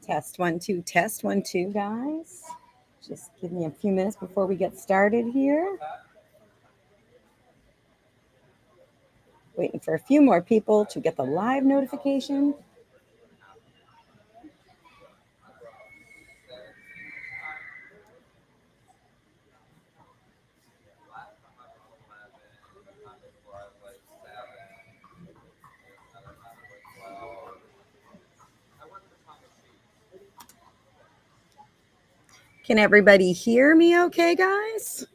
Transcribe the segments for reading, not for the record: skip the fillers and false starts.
Test 1 2, test 1 2, guys. Just give me a few minutes before we get started here. Waiting for a few more people to get the live notification. Can everybody hear me okay, guys?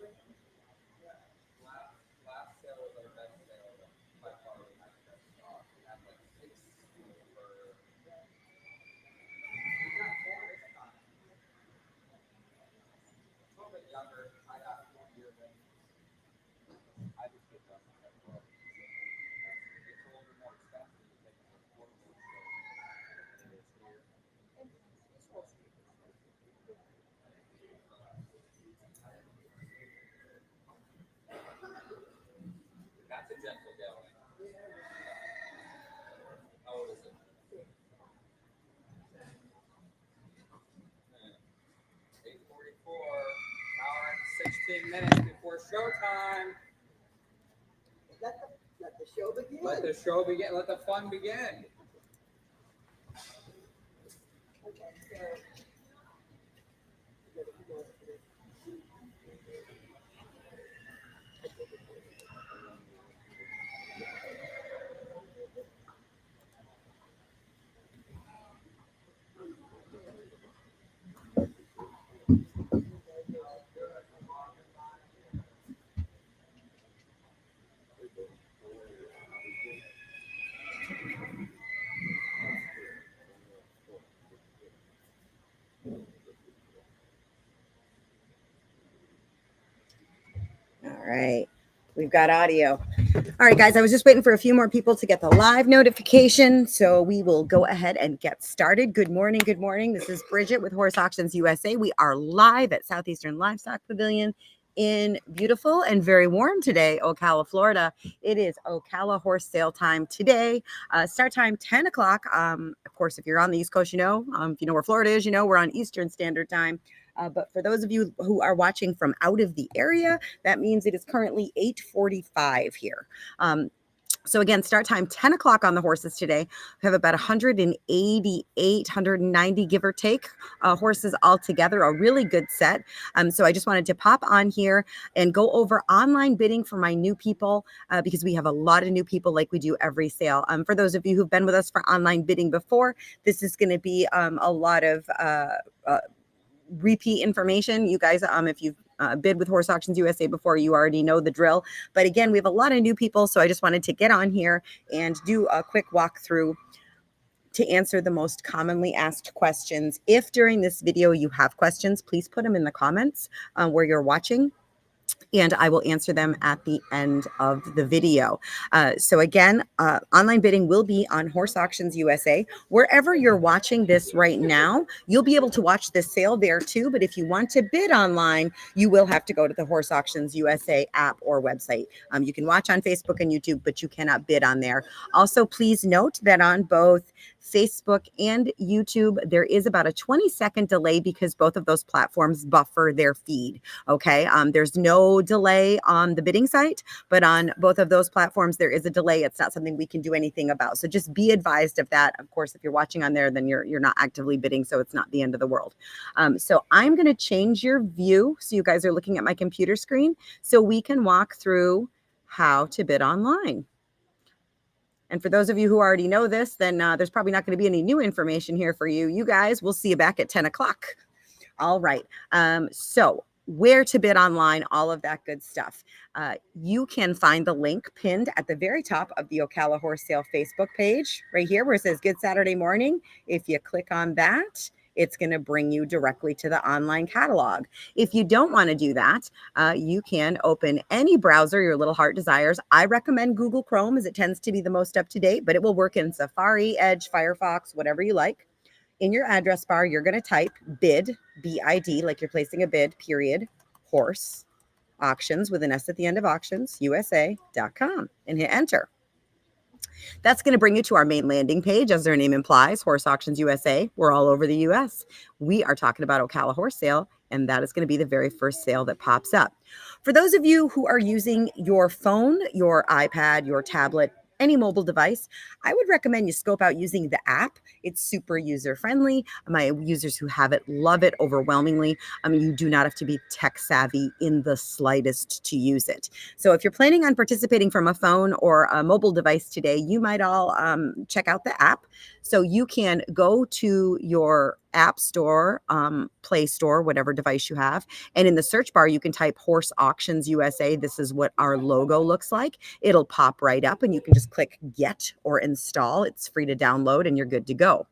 Minutes before showtime. Let the show begin. Let the show begin. Let the fun begin. Okay, so. All right. We've got audio. All right, guys, I was just waiting for a few more people to get the live notification, so we will go ahead and get started. Good morning. Good morning. This is Bridget with Horse Auctions USA. We are live at Southeastern Livestock Pavilion in beautiful and very warm today, Ocala, Florida. It is Ocala horse sale time today. Start time 10 o'clock. Of course, if you're on the East Coast, if you know where Florida is, we're on Eastern Standard Time. But for those of you who are watching from out of the area, that means it is currently 8:45 here. So again, start time 10 o'clock on the horses today. We have about 188, 190, give or take, horses all together, a really good set. So I just wanted to pop on here and go over online bidding for my new people because we have a lot of new people like we do every sale. For those of you who've been with us for online bidding before, this is going to be a lot of repeat information. You guys, if you've bid with Horse Auctions USA before, you already know the drill. But again, we have a lot of new people, so I just wanted to get on here and do a quick walkthrough to answer the most commonly asked questions. If during this video you have questions, please put them in the comments where you're watching, and I will answer them at the end of the video. So again, online bidding will be on Horse Auctions USA. Wherever you're watching this right now, you'll be able to watch this sale there too. But if you want to bid online, you will have to go to the Horse Auctions USA app or website. You can watch on Facebook and YouTube, but you cannot bid on there. Also, please note that on both Facebook and YouTube, there is about a 20-second delay because both of those platforms buffer their feed. Okay, there's no delay on the bidding site, but on both of those platforms, there is a delay. It's not something we can do anything about. So just be advised of that. Of course, if you're watching on there, then you're not actively bidding, so it's not the end of the world. So I'm going to change your view so you guys are looking at my computer screen so we can walk through how to bid online. And for those of you who already know this, then there's probably not going to be any new information here for you. You guys, we'll see you back at 10 o'clock. All right. So where to bid online, all of that good stuff. You can find the link pinned at the very top of the Ocala Horse Sale Facebook page right here where it says Good Saturday Morning. If you click on that, it's going to bring you directly to the online catalog. If you don't want to do that, you can open any browser your little heart desires. I recommend Google Chrome as it tends to be the most up to date, but it will work in Safari, Edge, Firefox, whatever you like. In your address bar, you're going to type bid, B-I-D, like you're placing a bid, period, horse, auctions with an S at the end of auctions, USA.com, and hit enter. That's going to bring you to our main landing page, as their name implies, Horse Auctions USA. We're all over the US. We are talking about Ocala Horse Sale, and that is going to be the very first sale that pops up. For those of you who are using your phone, your iPad, your tablet, any mobile device, I would recommend you scope out using the app. It's super user friendly. My users who have it love it overwhelmingly. I mean, you do not have to be tech savvy in the slightest to use it. So if you're planning on participating from a phone or a mobile device today, you might all check out the app. So you can go to your app store, Play Store, whatever device you have. And in the search bar, you can type Horse Auctions USA. This is what our logo looks like. It'll pop right up and you can just click get or install. It's free to download and you're good to go.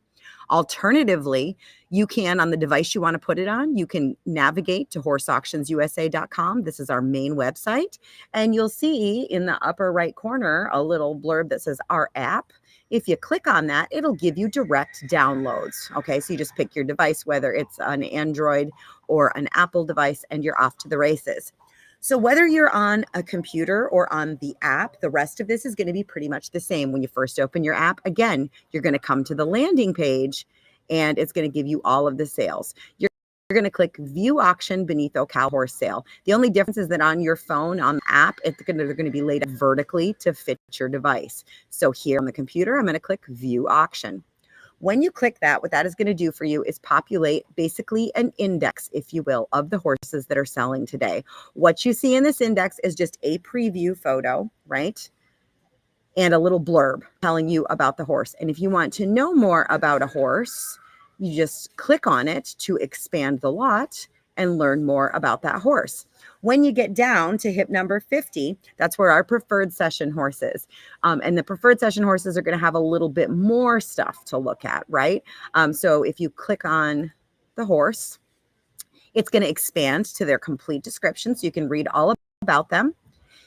Alternatively, you can, on the device you want to put it on, you can navigate to horseauctionsusa.com. This is our main website. And you'll see in the upper right corner a little blurb that says our app. If you click on that, it'll give you direct downloads. Okay, so you just pick your device, whether it's an Android or an Apple device, and you're off to the races. So whether you're on a computer or on the app, the rest of this is going to be pretty much the same. When you first open your app, again, you're going to come to the landing page and it's going to give you all of the sales. You're going to click view auction beneath Ocala Horse Sale. The only difference is that on your phone, on the app, they're going to be laid out vertically to fit your device. So here on the computer, I'm going to click view auction. When you click that, what that is going to do for you is populate basically an index, if you will, of the horses that are selling today. What you see in this index is just a preview photo, right? And a little blurb telling you about the horse. And if you want to know more about a horse, you just click on it to expand the lot and learn more about that horse. When you get down to hip number 50, that's where our preferred session horse is. And the preferred session horses are going to have a little bit more stuff to look at, right? So if you click on the horse, it's going to expand to their complete description so you can read all about them.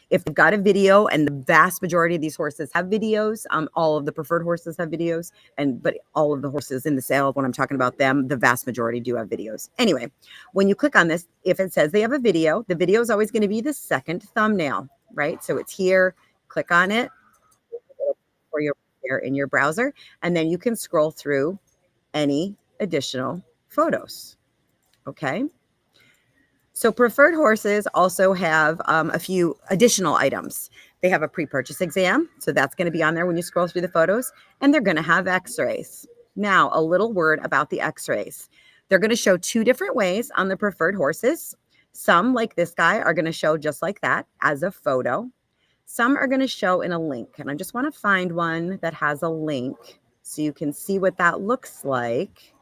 If they've got a video, and the vast majority of these horses have videos, all of the preferred horses have videos, but all of the horses in the sale, when I'm talking about them, the vast majority do have videos. Anyway, when you click on this, if it says they have a video, the video is always going to be the second thumbnail, right? So it's here, click on it, or you're there in your browser, and then you can scroll through any additional photos, okay? So preferred horses also have a few additional items. They have a pre-purchase exam. So that's going to be on there when you scroll through the photos. And they're going to have x-rays. Now, a little word about the x-rays. They're going to show two different ways on the preferred horses. Some, like this guy, are going to show just like that as a photo. Some are going to show in a link. And I just want to find one that has a link so you can see what that looks like.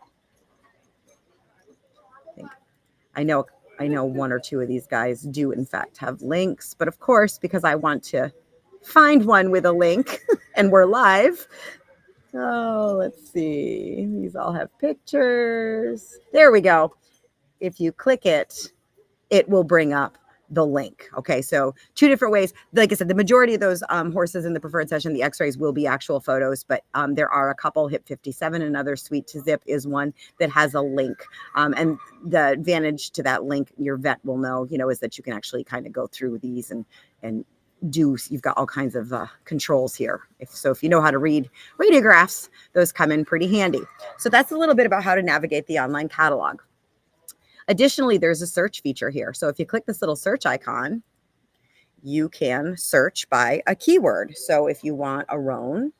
I know one or two of these guys do, in fact, have links. But of course, because I want to find one with a link and we're live. Oh, let's see. These all have pictures. There we go. If you click it, it will bring up the link. Okay, so two different ways. Like I said, the majority of those horses in the preferred session, the x-rays will be actual photos, but there are a couple. Hip 57, another Sweet to Zip, is one that has a link. And the advantage to that link, your vet will know, is that you can actually kind of go through these and you've got all kinds of controls here. If you know how to read radiographs, those come in pretty handy. So that's a little bit about how to navigate the online catalog. Additionally, there's a search feature here. So if you click this little search icon, you can search by a keyword. So if you want a roan,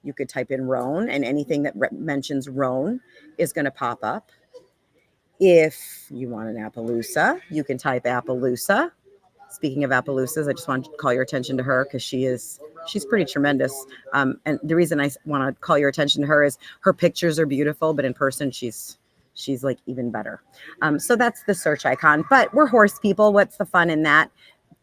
you could type in roan, and anything that mentions roan is going to pop up. If you want an Appaloosa, you can type Appaloosa. Speaking of Appaloosas, I just want to call your attention to her because she's pretty tremendous. And the reason I want to call your attention to her is her pictures are beautiful, but in person, she's like even better. So that's the search icon, but we're horse people. What's the fun in that?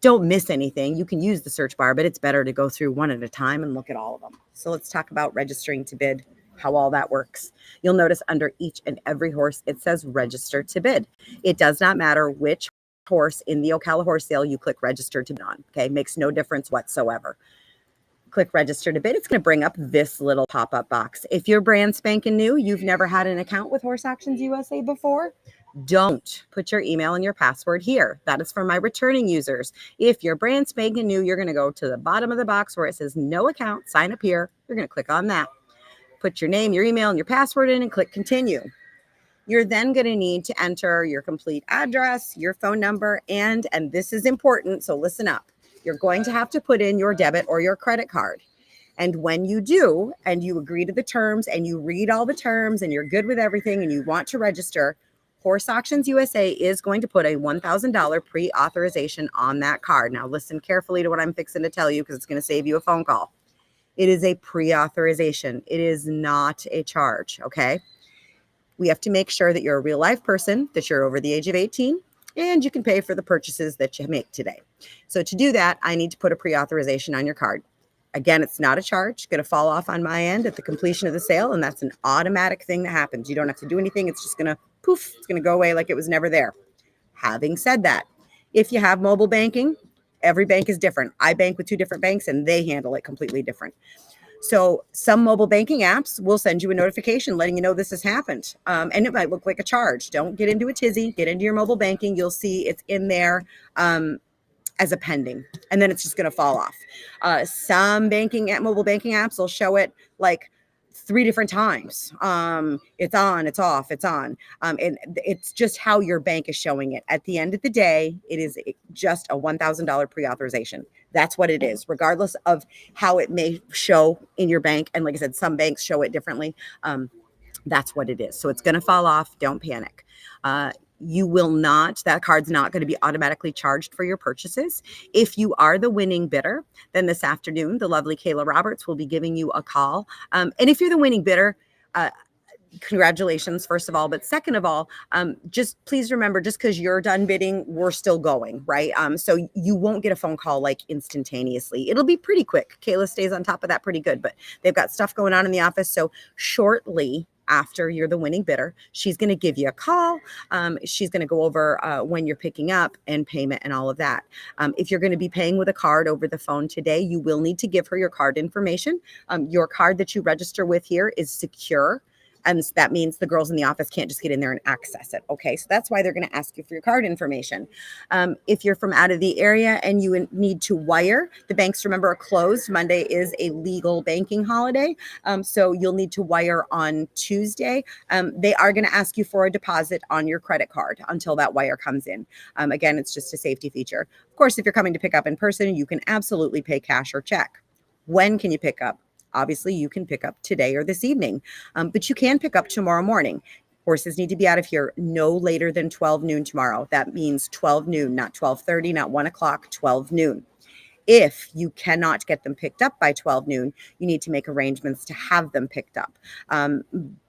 Don't miss anything. You can use the search bar, but it's better to go through one at a time and look at all of them. So let's talk about registering to bid how all that works. You'll notice under each and every horse, it says register to bid. It does not matter which horse in the Ocala horse sale you click register to bid on. Okay, makes no difference whatsoever. Click register to bid. It's going to bring up this little pop-up box. If you're brand spanking new, you've never had an account with Horse Auctions USA before, don't put your email and your password here. That is for my returning users. If you're brand spanking new, you're going to go to the bottom of the box where it says no account, sign up here. You're going to click on that. Put your name, your email, and your password in and click continue. You're then going to need to enter your complete address, your phone number, and this is important, so listen up. You're going to have to put in your debit or your credit card. And when you do, and you agree to the terms and you read all the terms and you're good with everything and you want to register, Horse Auctions USA is going to put a $1,000 pre-authorization on that card. Now listen carefully to what I'm fixing to tell you because it's going to save you a phone call. It is a pre-authorization. It is not a charge, okay? We have to make sure that you're a real life person, that you're over the age of 18, and you can pay for the purchases that you make today. So to do that, I need to put a pre-authorization on your card. Again, it's not a charge. It's going to fall off on my end at the completion of the sale, and that's an automatic thing that happens. You don't have to do anything. It's just going to poof. It's going to go away like it was never there. Having said that, if you have mobile banking, every bank is different. I bank with 2 different banks, and they handle it completely different. So some mobile banking apps will send you a notification letting you know this has happened. And it might look like a charge. Don't get into a tizzy. Get into your mobile banking. You'll see it's in there as a pending, and then it's just going to fall off. Some mobile banking apps will show it like 3 different times. It's on, it's off, it's on. And it's just how your bank is showing it. At the end of the day, it is just a $1,000 pre-authorization. That's what it is, regardless of how it may show in your bank. And like I said, some banks show it differently. That's what it is. So it's going to fall off. Don't panic. You will not, that card's not going to be automatically charged for your purchases. If you are the winning bidder, then this afternoon, the lovely Kayla Roberts will be giving you a call. And if you're the winning bidder, congratulations, first of all. But second of all, just please remember, just because you're done bidding, we're still going, right? So you won't get a phone call like instantaneously. It'll be pretty quick. Kayla stays on top of that pretty good, but they've got stuff going on in the office. So shortly after you're the winning bidder, she's going to give you a call. She's going to go over when you're picking up and payment and all of that. If you're going to be paying with a card over the phone today, you will need to give her your card information. Your card that you register with here is secure. And that means the girls in the office can't just get in there and access it. Okay, so that's why they're going to ask you for your card information. If you're from out of the area and you need to wire, the banks, remember, are closed. Monday is a legal banking holiday. So you'll need to wire on Tuesday. They are going to ask you for a deposit on your credit card until that wire comes in. Again, it's just a safety feature. Of course, if you're coming to pick up in person, you can absolutely pay cash or check. When can you pick up? Obviously, you can pick up today or this evening, but you can pick up tomorrow morning. Horses need to be out of here no later than 12 noon tomorrow. That means 12 noon, not 12:30, not 1 o'clock, 12 noon. If you cannot get them picked up by 12 noon, you need to make arrangements to have them picked up.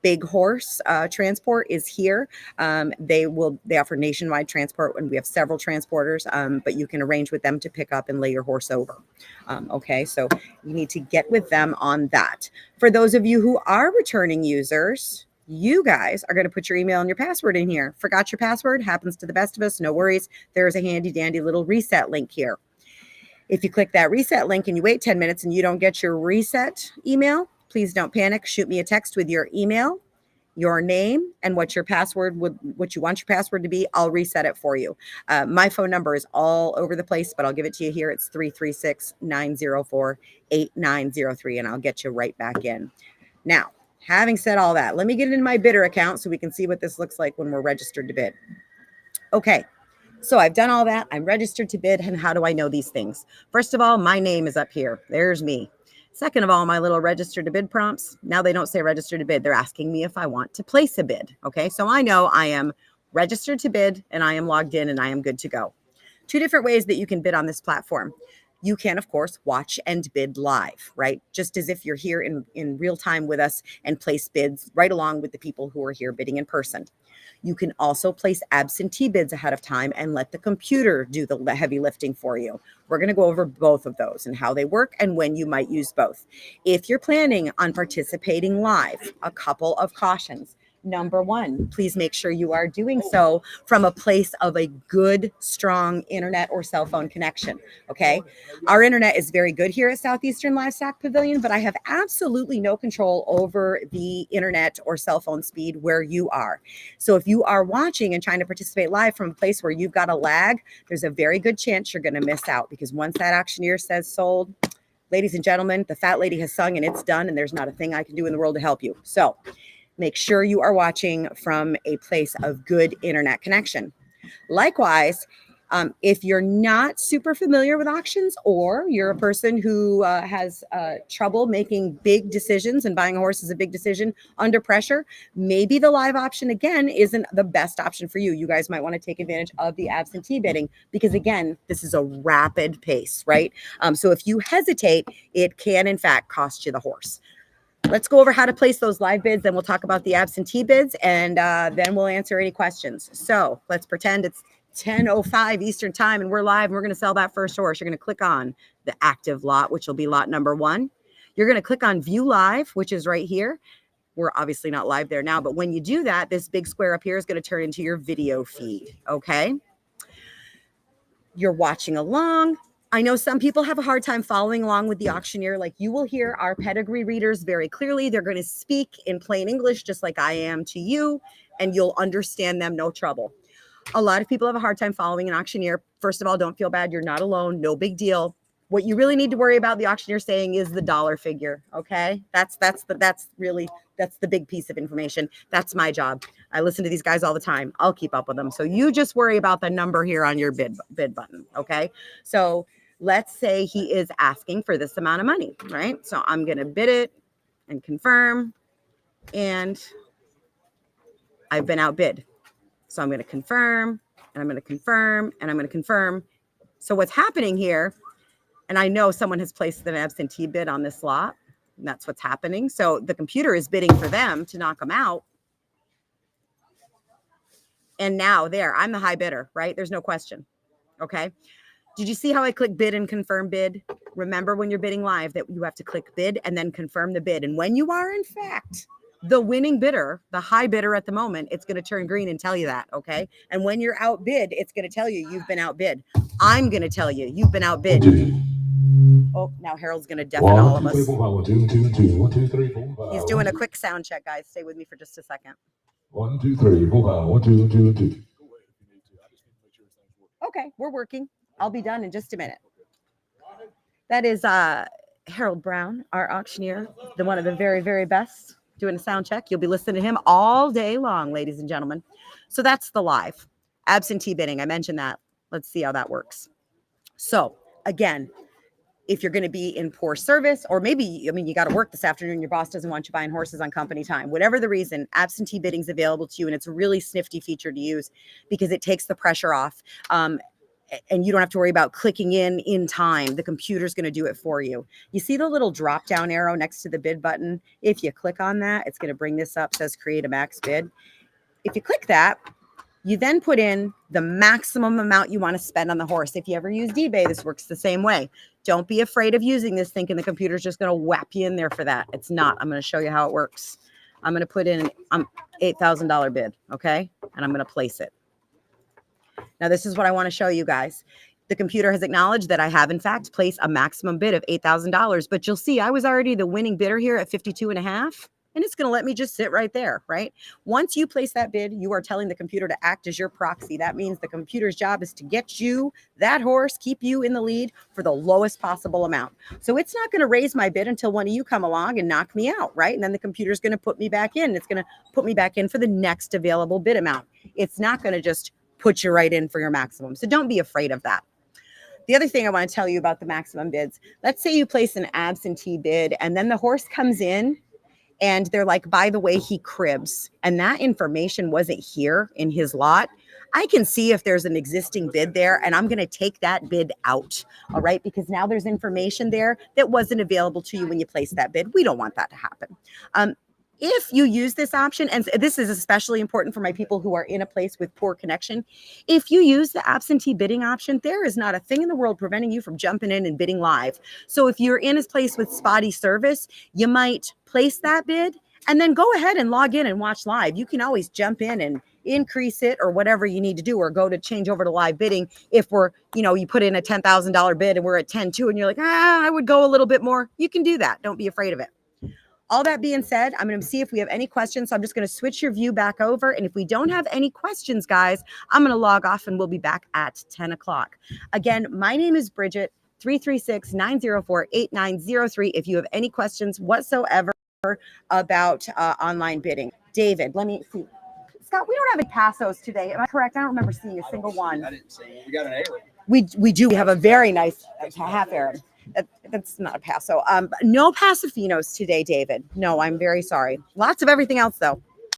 Big Horse Transport is here. They offer nationwide transport, and we have several transporters, but you can arrange with them to pick up and lay your horse over. Okay, so you need to get with them on that. For those of you who are returning users, you guys are going to put your email and your password in here. Forgot your password? Happens to the best of us. No worries. There's a handy dandy little reset link here. If you click that reset link and you wait 10 minutes and you don't get your reset email, please don't panic. Shoot me a text with your email, your name, and what your password what you want your password to be. I'll reset it for you. My phone number is all over the place, but I'll give it to you here. It's 336-904-8903, and I'll get you right back in. Now, having said all that, let me get into my bidder account so we can see what this looks like when we're registered to bid. Okay. So I've done all that. I'm registered to bid. And how do I know these things? First of all, my name is up here. There's me. Second of all, my little registered to bid prompts. Now they don't say registered to bid. They're asking me if I want to place a bid. Okay. So I know I am registered to bid and I am logged in and I am good to go. 2 different ways that you can bid on this platform. You can, of course, watch and bid live, right? Just as if you're here in real time with us and place bids right along with the people who are here bidding in person. You can also place absentee bids ahead of time and let the computer do the heavy lifting for you. We're going to go over both of those and how they work and when you might use both. If you're planning on participating live, a couple of cautions. Number one, please make sure you are doing so from a place of a good, strong internet or cell phone connection. Okay. Our internet is very good here at Southeastern Livestock Pavilion, but I have absolutely no control over the internet or cell phone speed where you are. So if you are watching and trying to participate live from a place where you've got a lag, there's a very good chance you're going to miss out, because once that auctioneer says sold, ladies and gentlemen, the fat lady has sung and it's done, and there's not a thing I can do in the world to help you. So make sure you are watching from a place of good internet connection. Likewise, if you're not super familiar with auctions, or you're a person who has trouble making big decisions, and buying a horse is a big decision under pressure, maybe the live option again isn't the best option for you. You guys might want to take advantage of the absentee bidding, because again, this is a rapid pace, right? So if you hesitate, it can in fact cost you the horse. Let's go over how to place those live bids. Then we'll talk about the absentee bids, and then we'll answer any questions. So let's pretend it's 10:05 Eastern time and we're live and we're going to sell that first horse. You're going to click on the active lot, which will be lot number 1. You're going to click on view live, which is right here. We're obviously not live there now, but when you do that, this big square up here is going to turn into your video feed. Okay. You're watching along. I know some people have a hard time following along with the auctioneer. Like, you will hear our pedigree readers very clearly. They're going to speak in plain English, just like I am to you, and you'll understand them, no trouble. A lot of people have a hard time following an auctioneer. First of all, don't feel bad. You're not alone. No big deal. What you really need to worry about the auctioneer saying is the dollar figure. Okay. That's the big piece of information. That's my job. I listen to these guys all the time. I'll keep up with them. So you just worry about the number here on your bid button. Okay. So let's say he is asking for this amount of money, right? So I'm going to bid it and confirm, and I've been outbid. So I'm going to confirm, and I'm going to confirm, and I'm going to confirm. So what's happening here, and I know someone has placed an absentee bid on this lot, and that's what's happening. So the computer is bidding for them to knock them out. And now I'm the high bidder, right? There's no question. Okay. Did you see how I click bid and confirm bid? Remember, when you're bidding live, that you have to click bid and then confirm the bid. And when you are in fact the winning bidder, the high bidder at the moment, it's going to turn green and tell you that. Okay. And when you're outbid, it's going to tell you you've been outbid. I'm going to tell you you've been outbid. Oh, now Harold's going to deafen all of us. He's doing a quick sound check, guys. Stay with me for just a second. 1, 2, 3, 4, 1, 2, 2, 2. Okay, we're working. I'll be done in just a minute. That is Harold Brown, our auctioneer, one of the very, very best, doing a sound check. You'll be listening to him all day long, ladies and gentlemen. So that's the live. Absentee bidding, I mentioned that. Let's see how that works. So again, if you're going to be in poor service, or maybe, you got to work this afternoon, your boss doesn't want you buying horses on company time, whatever the reason, absentee bidding is available to you. And it's a really snifty feature to use because it takes the pressure off. And you don't have to worry about clicking in time. The computer's going to do it for you. You see the little drop down arrow next to the bid button? If you click on that, it's going to bring this up, says create a max bid. If you click that, you then put in the maximum amount you want to spend on the horse. If you ever used eBay, this works the same way. Don't be afraid of using this thinking the computer's just going to whap you in there for that. It's not. I'm going to show you how it works. I'm going to put in an $8,000 bid, okay? And I'm going to place it. Now, this is what I want to show you guys. The computer has acknowledged that I have, in fact, placed a maximum bid of $8,000. But you'll see I was already the winning bidder here at 52.5. And it's going to let me just sit right there, right? Once you place that bid, you are telling the computer to act as your proxy. That means the computer's job is to get you that horse, keep you in the lead for the lowest possible amount. So it's not going to raise my bid until one of you come along and knock me out, right? And then the computer's going to put me back in. It's going to put me back in for the next available bid amount. It's not going to just put you right in for your maximum. So don't be afraid of that. The other thing I want to tell you about the maximum bids, let's say you place an absentee bid and then the horse comes in and they're like, by the way, he cribs, and that information wasn't here in his lot. I can see if there's an existing bid there, and I'm going to take that bid out. All right. Because now there's information there that wasn't available to you when you placed that bid. We don't want that to happen. If you use this option, and this is especially important for my people who are in a place with poor connection, if you use the absentee bidding option, there is not a thing in the world preventing you from jumping in and bidding live. So if you're in a place with spotty service, you might place that bid and then go ahead and log in and watch live. You can always jump in and increase it or whatever you need to do, or go to change over to live bidding. If we're, you put in a $10,000 bid and we're at 10.2 and you're like, I would go a little bit more. You can do that. Don't be afraid of it. All that being said, I'm going to see if we have any questions. So I'm just going to switch your view back over. And if we don't have any questions, guys, I'm going to log off and we'll be back at 10 o'clock. Again, my name is Bridget, 336-904-8903. If you have any questions whatsoever about online bidding. David, let me see. Scott, we don't have any passos today. Am I correct? I don't remember seeing a single one. I didn't see. We got an Aaron. We do. We have a very nice half Aaron. That's not a passo. No Pasafinos today, David. No, I'm very sorry. Lots of everything else, though.